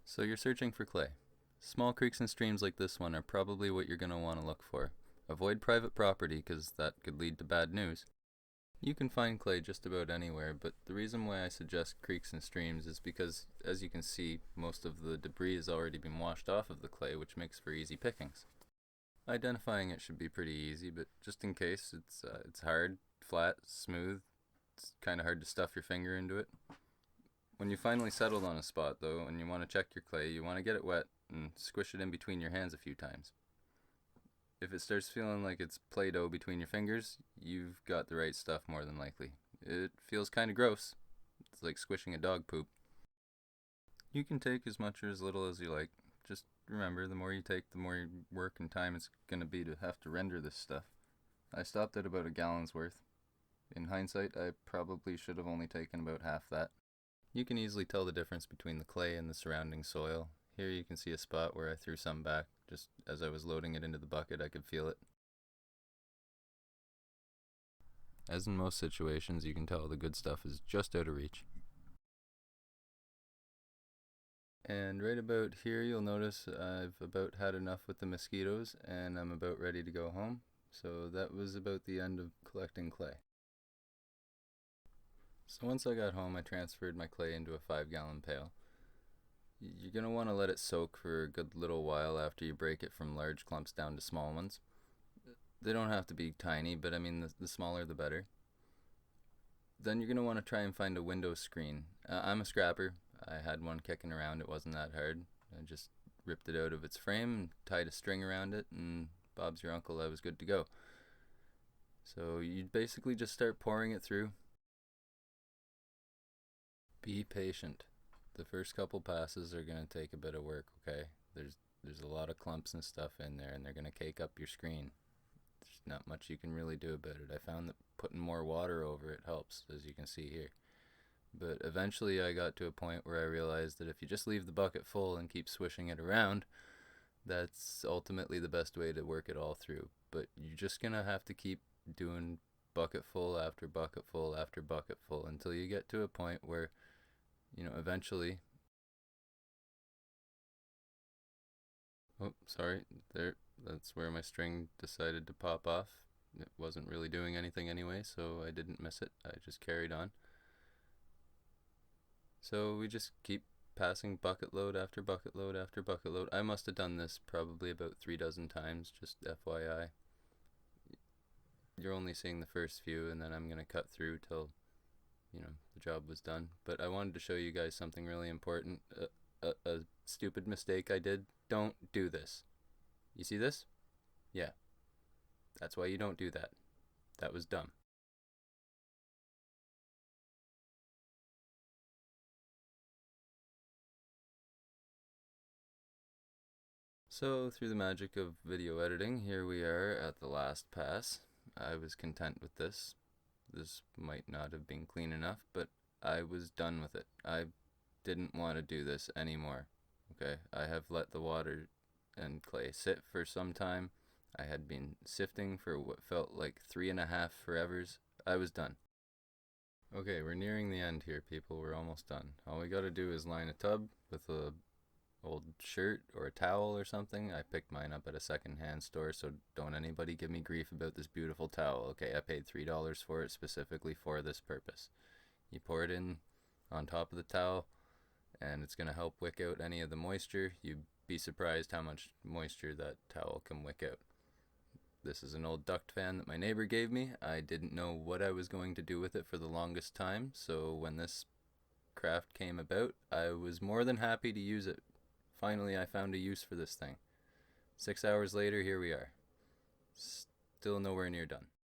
So you're searching for clay. Small creeks and streams like this one are probably what you're going to want to look for. Avoid private property because that could lead to bad news. You can find clay just about anywhere, but the reason why I suggest creeks and streams is because, as you can see, most of the debris has already been washed off of the clay, which makes for easy pickings. Identifying it should be pretty easy, but just in case, it's hard, flat, smooth. It's kind of hard to stuff your finger into it. When you finally settled on a spot, though, and you want to check your clay, you want to get it wet and squish it in between your hands a few times. If it starts feeling like it's Play-Doh between your fingers, you've got the right stuff more than likely. It feels kind of gross. It's like squishing a dog poop. You can take as much or as little as you like. Just remember, the more you take, the more work and time it's going to be to have to render this stuff. I stopped at about a gallon's worth. In hindsight, I probably should have only taken about half that. You can easily tell the difference between the clay and the surrounding soil. Here you can see a spot where I threw some back. Just as I was loading it into the bucket, I could feel it. As in most situations, you can tell the good stuff is just out of reach. And right about here, you'll notice I've about had enough with the mosquitoes and I'm about ready to go home. So that was about the end of collecting clay. So once I got home, I transferred my clay into a 5-gallon pail. You're going to want to let it soak for a good little while after you break it from large clumps down to small ones. They don't have to be tiny, but I mean the smaller the better. Then you're going to want to try and find a window screen. I'm a scrapper. I had one kicking around. It wasn't that hard. I just ripped it out of its frame and tied a string around it, and Bob's your uncle, I was good to go. So you'd basically just start pouring it through. Be patient. The first couple passes are going to take a bit of work, okay? There's a lot of clumps and stuff in there, and they're going to cake up your screen. There's not much you can really do about it. I found that putting more water over it helps, as you can see here. But eventually I got to a point where I realized that if you just leave the bucket full and keep swishing it around, that's ultimately the best way to work it all through. But you're just going to have to keep doing bucketful after bucketful after bucketful until you get to a point where, eventually. Oh, sorry, there, that's where my string decided to pop off. It wasn't really doing anything anyway, so I didn't miss it. I just carried on. So we just keep passing bucket load after bucket load after bucket load. I must have done this probably about 3 dozen times, just FYI. You're only seeing the first few, and then I'm going to cut through till, the job was done. But I wanted to show you guys something really important. A stupid mistake I did. Don't do this. You see this? Yeah. That's why you don't do that. That was dumb. So, through the magic of video editing, here we are at the last pass. I was content with this. This might not have been clean enough, but I was done with it. I didn't want to do this anymore. Okay, I have let the water and clay sit for some time. I had been sifting for what felt like 3.5 forevers. I was done. Okay, we're nearing the end here, people. We're almost done. All we gotta do is line a tub with a old shirt or a towel or something. I picked mine up at a secondhand store, so don't anybody give me grief about this beautiful towel. Okay, I paid $3 for it specifically for this purpose. You pour it in on top of the towel, and it's going to help wick out any of the moisture. You'd be surprised how much moisture that towel can wick out. This is an old duct fan that my neighbor gave me. I didn't know what I was going to do with it for the longest time, so when this craft came about, I was more than happy to use it. Finally, I found a use for this thing. 6 hours later, here we are. Still nowhere near done.